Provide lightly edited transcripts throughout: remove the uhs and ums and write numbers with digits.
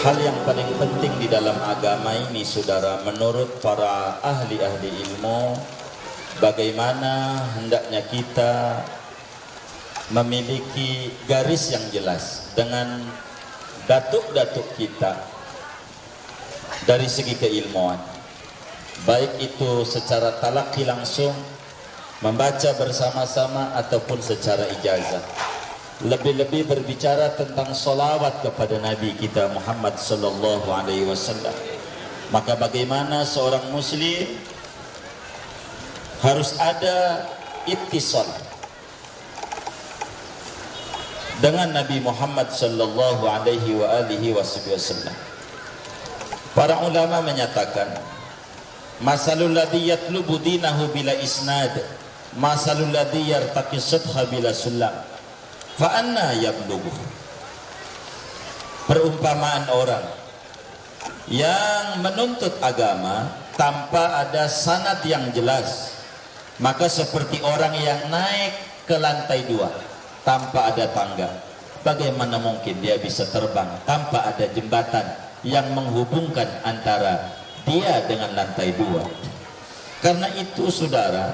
Hal yang paling penting di dalam agama ini, saudara, menurut para ahli-ahli ilmu, bagaimana hendaknya kita memiliki garis yang jelas dengan datuk-datuk kita dari segi keilmuan, baik itu secara talaqi langsung, membaca bersama-sama, ataupun secara ijazah. Lebih-lebih berbicara tentang solawat kepada Nabi kita Muhammad sallallahu alaihi wasallam. Maka bagaimana seorang muslim harus ada ittisal dengan Nabi Muhammad sallallahu alaihi wasallam. Para ulama menyatakan, masalul ladzi yatlubu dinahu bila isnad, masalul ladzi yartaqi sutha bila sulam. Fa'anna yablughu. Perumpamaan orang yang menuntut agama tanpa ada sanad yang jelas, maka seperti orang yang naik ke lantai 2 tanpa ada tangga. Bagaimana mungkin dia bisa terbang tanpa ada jembatan yang menghubungkan antara dia dengan lantai 2? Karena itu, saudara,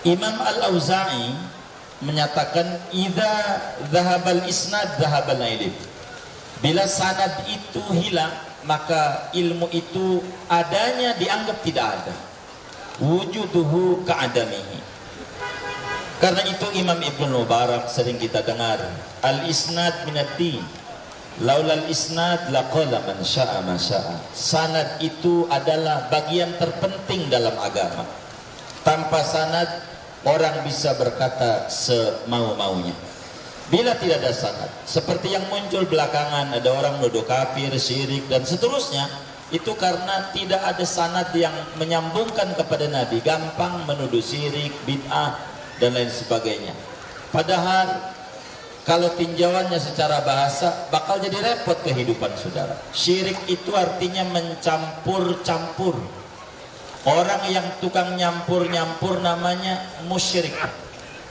Imam Al-Auza'i menyatakan, idza dhahabal isnad dhahabal ilm. Bila sanad itu hilang, maka ilmu itu adanya dianggap tidak ada, wujuduhu ka'adamihi. Karena itu Imam Ibnu Mubarak sering kita dengar, al isnad minad-din, laulal isnad laqala man syaa ma syaa. Sanad itu adalah bagian terpenting dalam agama. Tanpa sanad orang bisa berkata semau-maunya. Bila tidak ada sanad, seperti yang muncul belakangan, ada orang menuduh kafir, syirik, dan seterusnya, itu karena tidak ada sanad yang menyambungkan kepada Nabi. Gampang menuduh syirik, bid'ah, dan lain sebagainya. Padahal kalau tinjauannya secara bahasa, bakal jadi repot kehidupan saudara. Syirik itu artinya mencampur-campur. Orang yang tukang nyampur-nyampur namanya musyrik.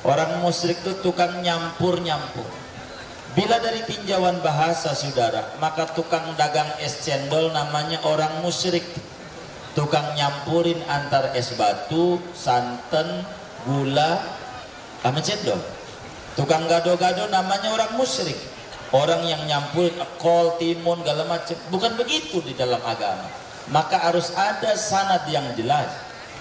Orang musyrik itu tukang nyampur-nyampur. Bila dari tinjauan bahasa, saudara, maka tukang dagang es cendol namanya orang musyrik. Tukang nyampurin antar es batu, santan, gula, sama cendol. Tukang gado-gado namanya orang musyrik. Orang yang nyampurin kol, timun, segala macam. Bukan begitu di dalam agama. Maka harus ada sanad yang jelas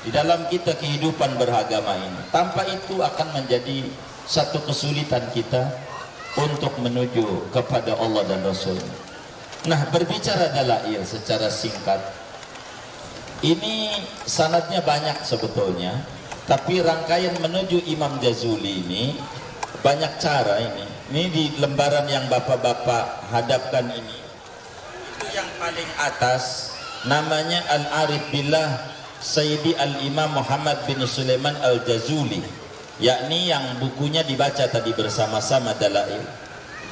di dalam kita kehidupan beragama ini. Tanpa itu akan menjadi satu kesulitan kita untuk menuju kepada Allah dan Rasul. Nah, berbicara dalail secara singkat, ini sanadnya banyak sebetulnya, tapi rangkaian menuju Imam Jazuli ini banyak cara ini. Ini di lembaran yang bapak-bapak hadapkan ini. Itu yang paling atas, namanya Al-Arif Billah Sayyidi Al-Imam Muhammad bin Sulaiman Al-Jazuli, yakni yang bukunya dibaca tadi bersama-sama, Dalail.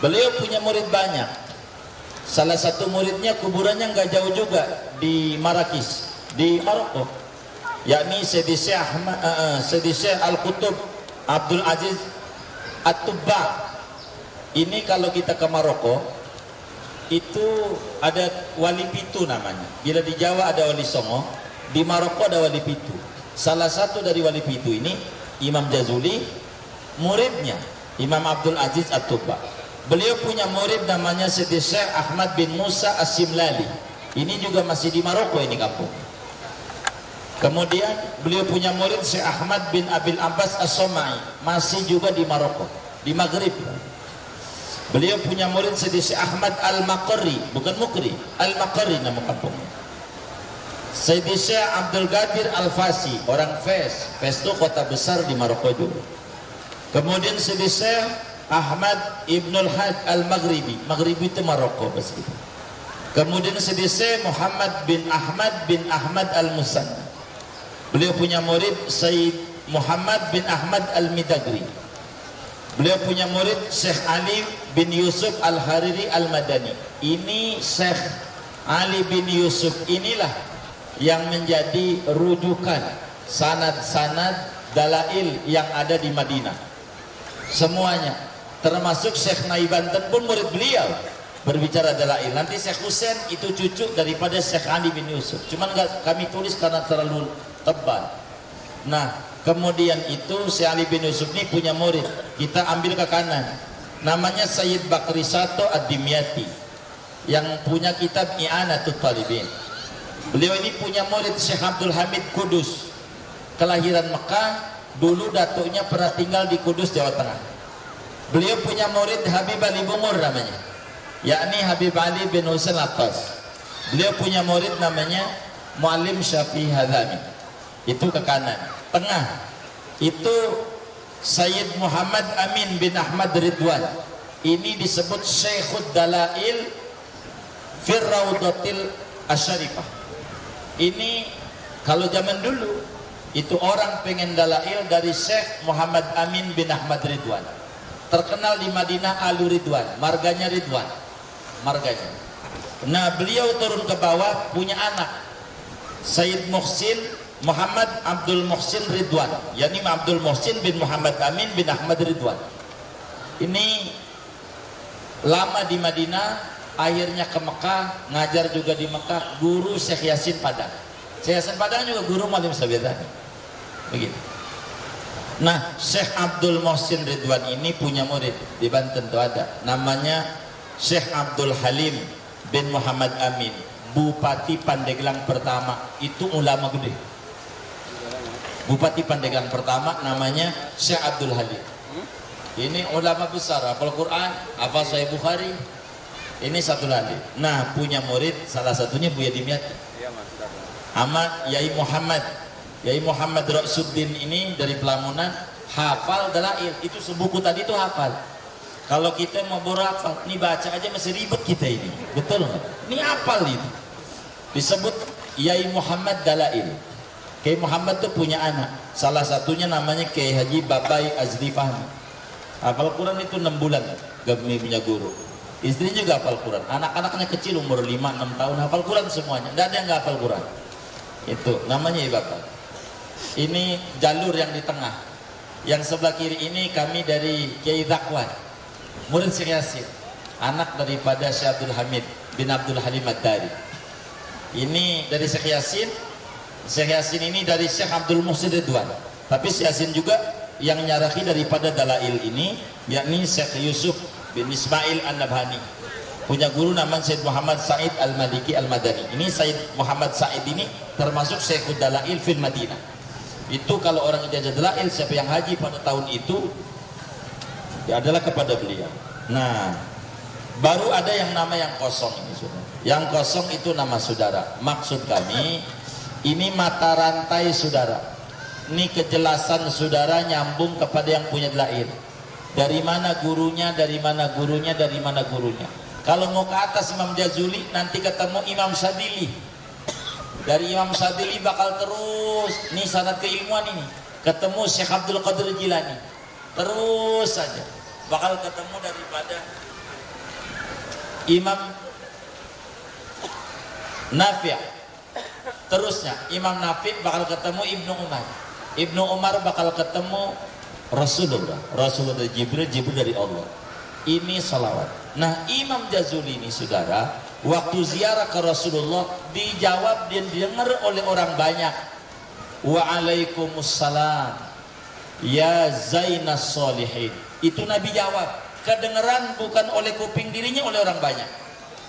Beliau punya murid banyak. Salah satu muridnya kuburannya nggak jauh juga, di Marrakech, di Maroko, yakni Sayyidi Syekh Al-Qutub Abdul Aziz At-Tubba. Ini kalau kita ke Maroko, itu ada wali pitu namanya. Bila di Jawa ada wali songo, di Maroko ada wali pitu. Salah satu dari wali pitu ini Imam Jazuli, muridnya Imam Abdul Aziz At-Tubba. Beliau punya murid namanya Syekh Ahmad bin Musa As-Simlali. Ini juga masih di Maroko ini kampung. Kemudian beliau punya murid Syekh Ahmad bin Abil Abbas As-Somai, masih juga di Maroko, di Maghrib. Beliau punya murid Syekh Ahmad Al-Maqri, bukan Mukri, Al-Maqri nama kampungnya. Syekh Abdul Qadir Al-Fasi, orang Fes. Fes itu kota besar di Maroko juga. Kemudian Syekh Ahmad Ibnul Hajj Al-Maghribi, Maghribi itu Maroko pasti. Kemudian Syekh Muhammad bin Ahmad Al-Musanna. Beliau punya murid Sayyid Muhammad bin Ahmad Al-Midagri. Beliau punya murid Syekh Ali bin Yusuf Al-Hariri Al-Madani. Ini Syekh Ali bin Yusuf inilah yang menjadi rujukan sanad-sanad dalail yang ada di Madinah. Semuanya, termasuk Syekh Naibanten pun murid beliau. berbicara dalail. Nanti Syekh Husain itu cucu daripada Syekh Ali bin Yusuf, cuman nggak kami tulis karena terlalu tebal. Nah, kemudian itu Syekh Ali bin Yusuf ini punya murid, kita ambil ke kanan, namanya Sayyid Bakri Sato Ad-Dimyati yang punya kitab I'anatul Talibin. Beliau ini punya murid Syekh Abdul Hamid Kudus, kelahiran Mekah, dulu datuknya pernah tinggal di Kudus, Jawa Tengah. Beliau punya murid Habib Ali Bungur namanya, yakni Habib Ali bin Husain Attas. Beliau punya murid namanya Muallim Syafi'i Hadhami, itu ke kanan. Tengah itu Sayyid Muhammad Amin bin Ahmad Ridwan, ini disebut Syekhud Dalail Firraudatil Asyarifah. Ini kalau zaman dulu itu orang pengen dalail dari Syekh Muhammad Amin bin Ahmad Ridwan, terkenal di Madinah Alu Ridwan, marganya Ridwan, marganya. Nah, beliau turun ke bawah punya anak Sayyid Muhsin Muhammad Abdul Muhsin Ridwan, yakni Abdul Muhsin bin Muhammad Amin bin Ahmad Ridwan. Ini lama di Madinah, akhirnya ke Mekah, ngajar juga di Mekah, guru Syekh Yasin Padang. Syekh Yasin Padang juga guru Muallim Sabiyatani. Begitu. Nah, Syekh Abdul Muhsin Ridwan ini punya murid di Banten tuh ada, namanya Syekh Abdul Halim bin Muhammad Amin, Bupati Pandeglang pertama, itu ulama gede. Bupati Pandeglang pertama namanya Syekh Abdul Halim. Ini ulama besar, hafal Quran, hafal Sahih Bukhari. Ini satu lagi. Nah, punya murid salah satunya Buya Dimyati. Ahmad Yai Muhammad Roksuddin ini dari Pelamunan, hafal dalail. Itu sebuku tadi itu hafal. Kalau kita mau hafal, ini baca aja masih ribet kita ini. Betul nggak? Ini hafal itu. Disebut Yai Muhammad Dalail. Kiai Muhammad tuh punya anak, salah satunya namanya Kiai Haji Babai Azli Fahmi. Hafal Quran itu 6 bulan, gak punya guru. Istrinya juga hafal Quran, anak-anaknya kecil umur 5-6 tahun hafal Quran semuanya, gak ada yang gak hafal Quran. Itu namanya Bapak. Ini jalur yang di tengah, yang sebelah kiri ini kami dari Kiai Zakwan, murid Syekh Yasin, anak daripada Syekh Abdul Hamid bin Abdul Halim Ad-Dari. Ini dari Syekh Yasin. Syekh Yasin ini dari Syekh Abdul Muhsin Ridwan, tapi Syekh Yasin juga yang nyarahi daripada dalail ini, yakni Syekh Yusuf bin Ismail An-Nabhani, punya guru namanya Syed Muhammad Said Al-Maliki Al-Madani. Ini Syed Muhammad Said ini termasuk Syekhud Dalail fil Madinah. Itu kalau orang ijazah dalail, siapa yang haji pada tahun itu ya adalah kepada beliau. Nah, baru ada yang nama yang kosong ini, saudara. Yang kosong itu nama saudara. Maksud kami ini mata rantai saudara, ini kejelasan saudara nyambung kepada yang punya dalail. Dari mana gurunya, dari mana gurunya, dari mana gurunya. Kalau mau ke atas Imam Jazuli, nanti ketemu Imam Sadili. Dari Imam Sadili bakal terus, ini sanad keilmuan ini, ketemu Syekh Abdul Qadir Jilani, terus saja bakal ketemu daripada Imam Nafi'. Terusnya Imam Nafi' bakal ketemu Ibnu Umar. Ibnu Umar bakal ketemu Rasulullah dari Jibril dari Allah. Ini salawat. Nah, Imam Jazuli ini saudara, waktu ziarah ke Rasulullah dijawab dan didengar oleh orang banyak. Waalaikumsalam ya Zainas Solihin. Itu Nabi jawab, kedengeran bukan oleh kuping dirinya, oleh orang banyak.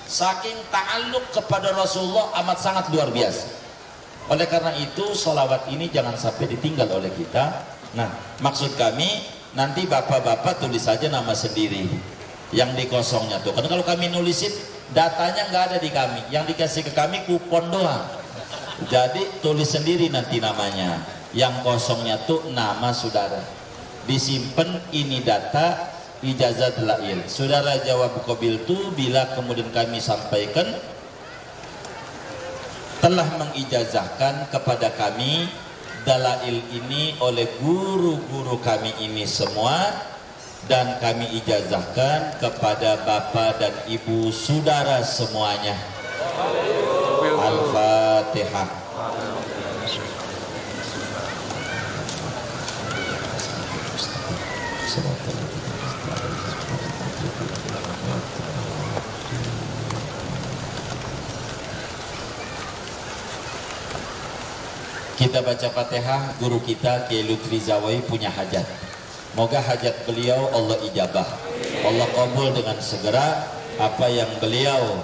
Saking ta'alluq kepada Rasulullah amat sangat luar biasa. Oleh karena itu sholawat ini jangan sampai ditinggal oleh kita. Nah, maksud kami nanti bapak-bapak tulis saja nama sendiri yang di kosongnya tuh, karena kalau kami nulisin datanya nggak ada di kami, yang dikasih ke kami kupon doang. Jadi tulis sendiri nanti namanya, yang kosongnya tuh nama saudara disimpan. Ini data ijazah dalail. Saudara jawab qabil tu bila kemudian kami sampaikan telah mengijazahkan kepada kami dalail ini oleh guru-guru kami ini semua, dan kami ijazahkan kepada bapak dan ibu saudara semuanya. Al-Fatihah. Kita baca Fatihah, guru kita Kiai Lutfi Zawawi punya hajat. Moga hajat beliau Allah ijabah. Allah kabul dengan segera apa yang beliau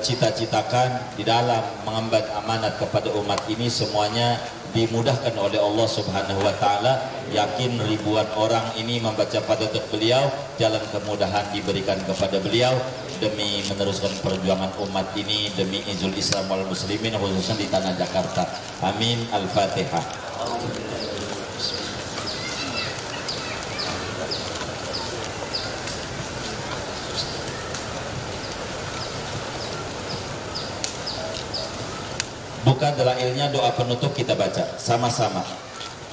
cita-citakan di dalam mengemban amanat kepada umat ini, semuanya dimudahkan oleh Allah Subhanahu wa taala. Yakin ribuan orang ini membaca Fatihah untuk beliau, jalan kemudahan diberikan kepada beliau demi meneruskan perjuangan umat ini, demi izul Islam wal muslimin khususnya di tanah Jakarta. Amin. Al-Fatihah. Buka dalailnya, doa penutup kita baca sama-sama.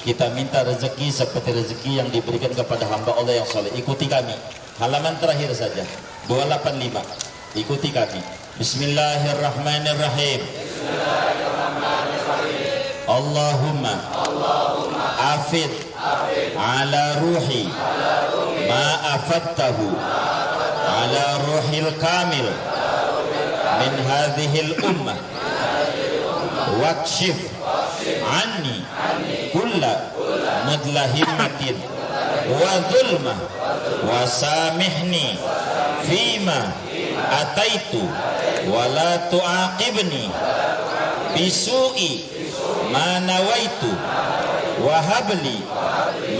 Kita minta rezeki seperti rezeki yang diberikan kepada hamba Allah yang soleh. Ikuti kami. Halaman terakhir saja 285. Ikuti kami. Bismillahirrahmanirrahim. Allahumma afid ala ruhi ma afadtahu ala ruhil kamil min hadhil ummah wakshif anni kulla mudlahimatin wa zulmah wa samihni fima ataitu wa la tu'aqibni bisu'i ma nawaitu wa habli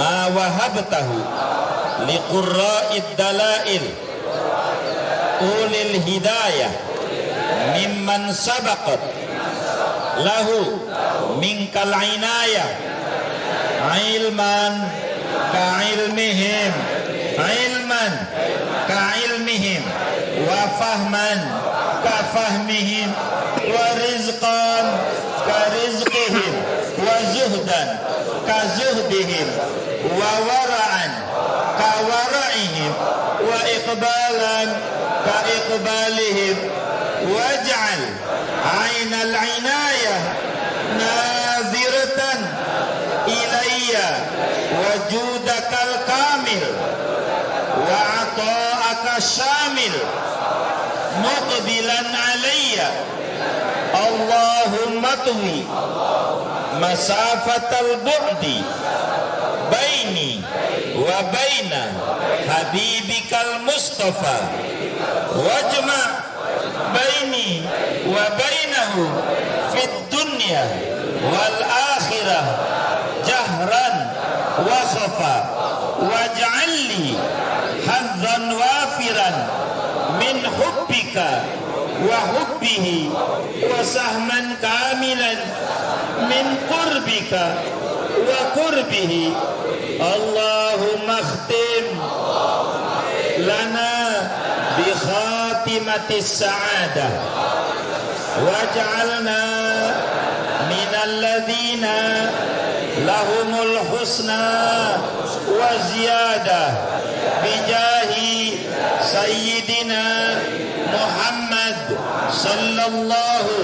ma wahabtahu liqurra'id dalail ulil hidayah mimman sabaqat lahu minkal inayah ilman ka'ilmihim ilman ka'ilmihim wa fahman kafahmihim wa rizqan karizqihim wa zuhdan kazuhdihim wa wara'an kawara'ihim wa iqbalan kaiqbalihim waj'al ainal inayah naziratan ilayya wajudakal kamil wa ata'aka syamil muqbilan alayya Allahumma tuwi masafatal bu'di baini wa baina habibikal mustafa wajma baini wa bainahu fid dunya wal akhirah jahran wa khafa waj'al li hadzan wafiran min hubbika wa hubbihi wa sahman kamilan min qurbika wa qurbihi Allahumma khtim lana bi khatimatis sa'adah waj'alna minal ladzina lahumul husna wa ziyadah bijahi sayyidina Muhammad sallallahu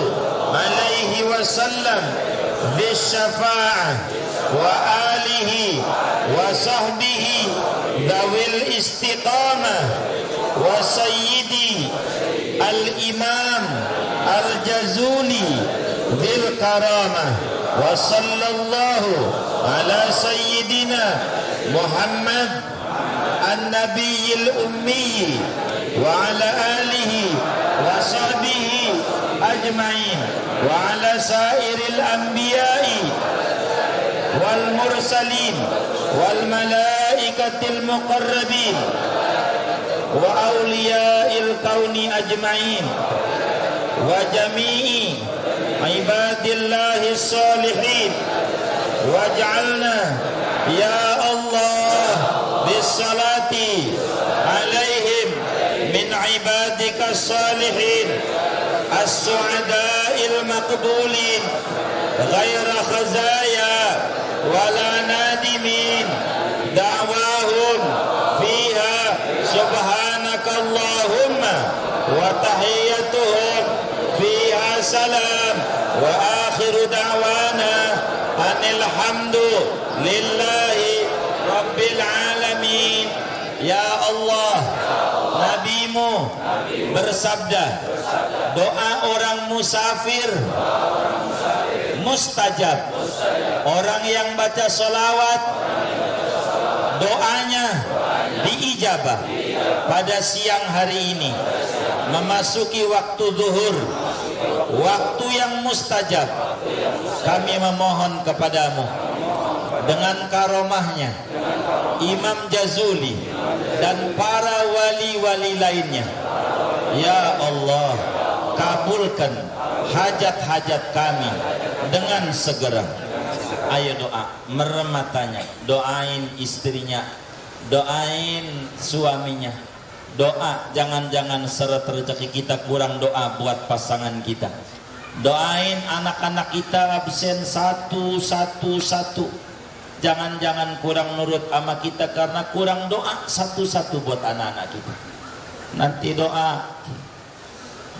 alaihi wasallam bisyafa'ah wa alihi wa sahbihi dawil istiqamah wa sayyidi al-imam al-jazuli bil karamah wa sallallahu ala sayyidina Muhammad an-nabiyil ummi wa ala alihi wa sahbihi ajma'in wa ala sairil anbiya'i wal mursalin wal malaikatil muqarrabin wa awliya'il kauni ajma'in wa jami'i ibadillahi salihin waj'alna ya Allah bisalati alaihim min ibadika salihin as-su'ada'il maqbulin ghaira khazaya wala nadimin da'wahum fiha subhanakallahumma wa tahiyyatuhum fiha salam wa akhiru da'wana anilhamdu lillahi rabbil alamin. Ya Allah, Nabimu bersabda, doa orang musafir mustajab. Orang yang baca solawat, doanya diijabah. Pada siang hari ini memasuki waktu zuhur, waktu yang mustajab, kami memohon kepadamu dengan karomahnya Imam Jazuli dan para wali-wali lainnya, ya Allah, kabulkan hajat-hajat kami dengan segera. Ayo doa, merem matanya, doain istrinya, doain suaminya, doa jangan-jangan seret rezeki kita kurang, doa buat pasangan kita, doain anak-anak kita absen satu, jangan-jangan kurang nurut sama kita karena kurang doa satu-satu buat anak-anak kita. Nanti doa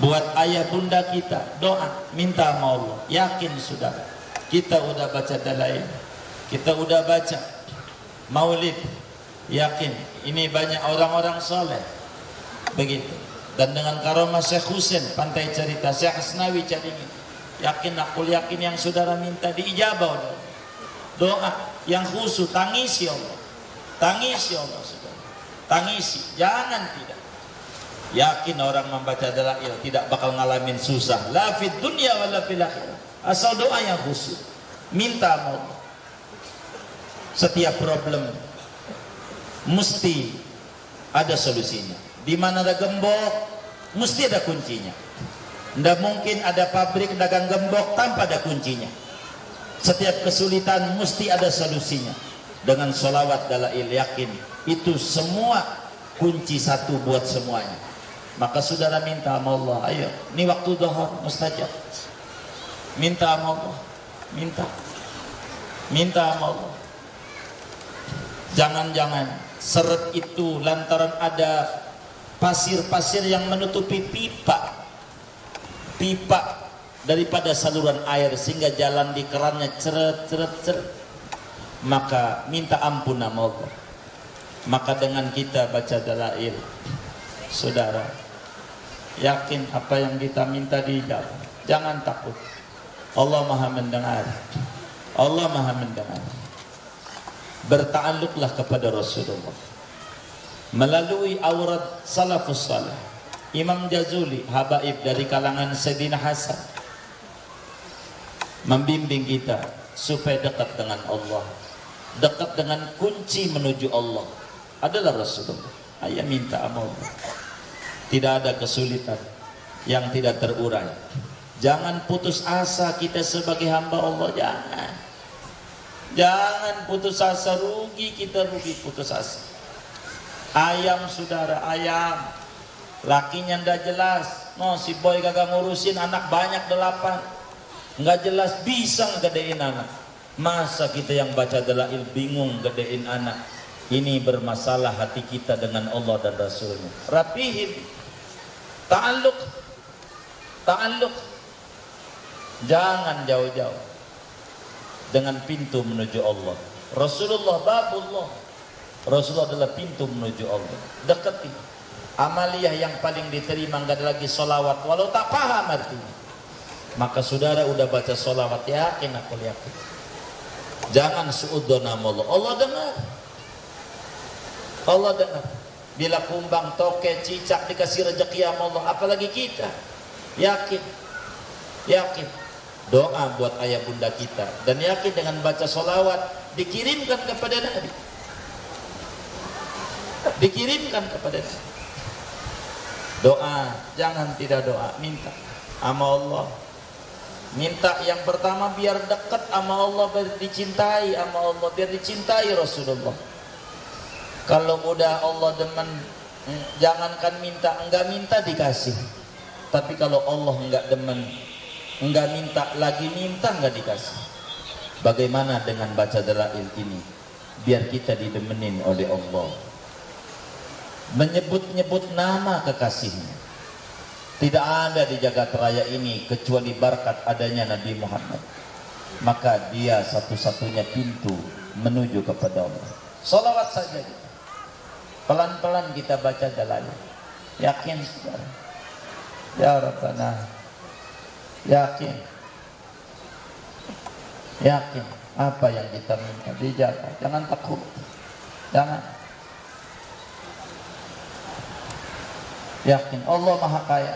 buat ayah bunda kita, doa minta sama Allah. Yakin saudara, kita udah baca dalail, kita udah baca maulid, yakin ini banyak orang-orang soleh begitu. Dan dengan karomah Syekh Husain Pantai Cerita, Syekh Asnawi Caringin, yakin aku yakin yang saudara minta diijabah udah. Doa yang khusyuk, tangisi Allah, tangisi Allah saudara, tangisi, jangan tidak. Yakin orang membaca dalail tidak bakal ngalamin susah, la fid dunya wala fil akhirah, asal doa yang khusyuk, minta sama Allah. Setiap problem mesti ada solusinya. Di mana ada gembok mesti ada kuncinya. Tidak mungkin ada pabrik dagang gembok tanpa ada kuncinya. Setiap kesulitan mesti ada solusinya. Dengan sholawat dalail, yakin itu semua kunci satu buat semuanya. Maka saudara minta sama Allah, ayo, ini waktu duha mustajab, minta sama Allah, minta sama Allah. Jangan-jangan seret itu lantaran ada pasir-pasir yang menutupi pipa daripada saluran air sehingga jalan di kerannya ceret. Maka minta ampun sama Allah. Maka dengan kita baca dalail, saudara, yakin apa yang kita minta dijawab. Jangan takut, Allah maha mendengar, Allah maha mendengar. Berta'alluqlah kepada Rasulullah melalui aurat salafus salih. Imam Jazuli, habaib dari kalangan Sayyidina Hasan, membimbing kita supaya dekat dengan Allah, dekat dengan kunci menuju Allah adalah Rasulullah. Ayo minta sama Allah. Tidak ada kesulitan yang tidak terurai. Jangan putus asa kita sebagai hamba Allah, jangan putus asa. Rugi kita, rugi putus asa. Ayam saudara, ayam lakinya ndak jelas, si boy kagak ngurusin anak banyak 8, nggak jelas bisa ngegedein anak. Masa kita yang baca dalail bingung gedein anak? Ini bermasalah hati kita dengan Allah dan Rasulnya. Rapihin, ta'alluq, jangan jauh-jauh dengan pintu menuju Allah. Rasulullah babullah, Rasulullah adalah pintu menuju Allah. Dekati amaliyah yang paling diterima, nggak ada lagi solawat walau tak paham artinya. Maka saudara udah baca solawat, yakin aku yakin. Jangan suudzon sama Allah. Allah dengar, Allah dengar. Bila kumbang, toke, cicak dikasih rezeki sama Allah, apalagi kita. Yakin, yakin. Doa buat ayah bunda kita, dan yakin dengan baca solawat dikirimkan kepada Nabi, dikirimkan kepada Nabi. Doa, jangan tidak doa, minta sama Allah. Minta yang pertama biar dekat sama Allah, biar dicintai sama Allah, biar dicintai Rasulullah. Kalau udah Allah demen, jangankan minta, enggak minta dikasih. Tapi kalau Allah enggak demen, enggak minta lagi, minta enggak dikasih. Bagaimana dengan baca dalail ini? Biar kita didemenin oleh Allah, menyebut-nyebut nama kekasihnya. Tidak ada di jagat raya ini kecuali berkat adanya Nabi Muhammad. Maka dia satu-satunya pintu menuju kepada Allah. Salawat saja kita. Pelan-pelan kita baca dalail. Yakin saudara? Ya Rabbana, yakin. Yakin apa yang kita minta dijaga, jangan takut, jangan. Yakin Allah Maha Kaya.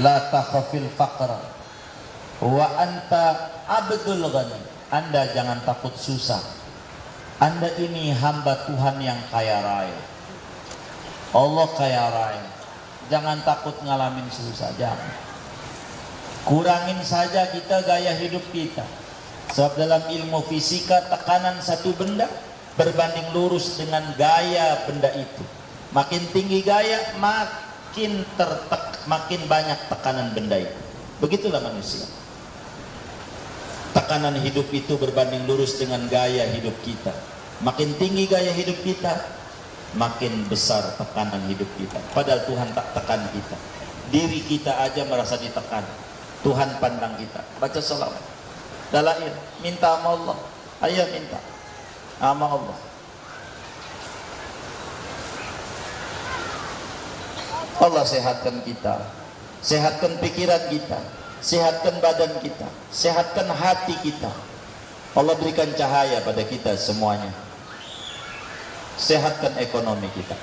La takhafil faqra wa anta abdul ghani. Anda jangan takut susah. Anda ini hamba Tuhan yang kaya raya. Allah kaya raya. Jangan takut ngalamin susah, jangan. Kurangin saja kita gaya hidup kita. Sebab dalam ilmu fisika tekanan satu benda berbanding lurus dengan gaya benda itu. Makin tinggi gaya, makin makin banyak tekanan benda itu. Begitulah manusia. Tekanan hidup itu berbanding lurus dengan gaya hidup kita. Makin tinggi gaya hidup kita, makin besar tekanan hidup kita. Padahal Tuhan tak tekan kita. Diri kita aja merasa ditekan. Tuhan pandang kita. Baca salawat. Dalail, minta sama Allah. Ayo minta sama Allah. Allah sehatkan kita, sehatkan pikiran kita, sehatkan badan kita, sehatkan hati kita. Allah berikan cahaya pada kita semuanya. Sehatkan ekonomi kita,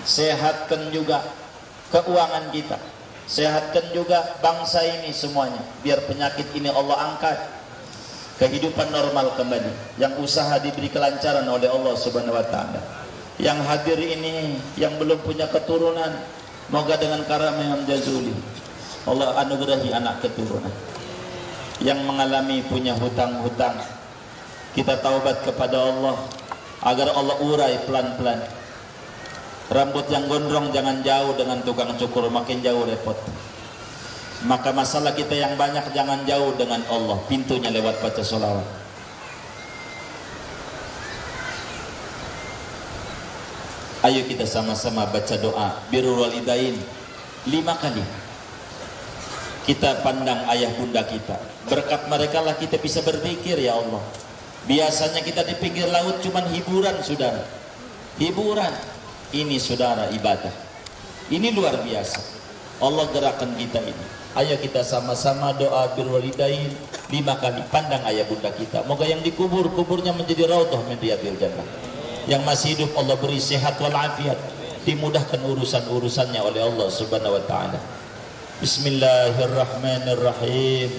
sehatkan juga keuangan kita, sehatkan juga bangsa ini semuanya. Biar penyakit ini Allah angkat, kehidupan normal kembali. Yang usaha diberi kelancaran oleh Allah Subhanahu wa Ta'ala. Yang hadir ini yang belum punya keturunan, moga dengan karam Imam Jazuli Allah anugerahi anak keturunan. Yang mengalami punya hutang-hutang, kita taubat kepada Allah agar Allah urai pelan-pelan. Rambut yang gondrong jangan jauh dengan tukang cukur, makin jauh repot. Maka masalah kita yang banyak jangan jauh dengan Allah, pintunya lewat baca sholawat. Ayo kita sama-sama baca doa birrul walidain 5 kali. Kita pandang ayah bunda kita, berkat mereka lah kita bisa berzikir ya Allah. Biasanya kita di pinggir laut cuman hiburan saudara, hiburan. Ini saudara ibadah, ini luar biasa. Allah gerakan kita ini. Ayo kita sama-sama doa birrul walidain 5 kali. Pandang ayah bunda kita, moga yang dikubur kuburnya menjadi raudhah min riyadil jannah. Yang masih hidup Allah beri sehat walafiat, dimudahkan urusan-urusannya oleh Allah Subhanahu wa Ta'ala. Bismillahirrahmanirrahim.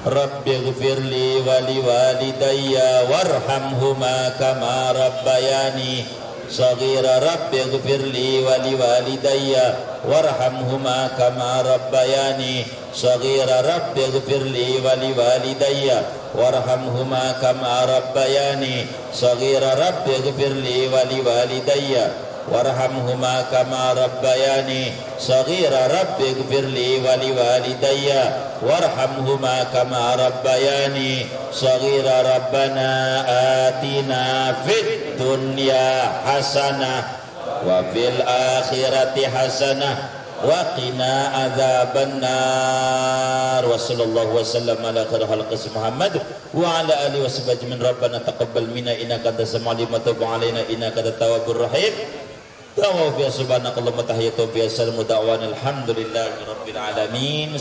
Rabbighfirli wa liwalidayya warhamhuma kama rabbayani shaghira. Rabbighfirli wa liwalidayya warhamhuma kama rabbayani shaghira. Rabbighfirli wa liwalidayya warhamhuma kama rabbayani shaghira. Rabbighfirli wa liwalidayya warhamhuma kama rabbayani shaghira. Rabbighfirli wa liwalidayya warhamhuma kama rabbayani shaghira. Rabbana atina fid dunya hasanah wa fil akhirati hasanah wa qina adzabannar. Wa sallallahu wasallam ala khairil khalqi Muhammad wa ala alihi washabbihi min. Rabbana taqabbal minna innaka antas samiul alim wa tub alaina innaka antat tawwabur rahim. Subhanakallahumma tahiyyatu wa salamun da'wana alhamdulillahi rabbil alamin.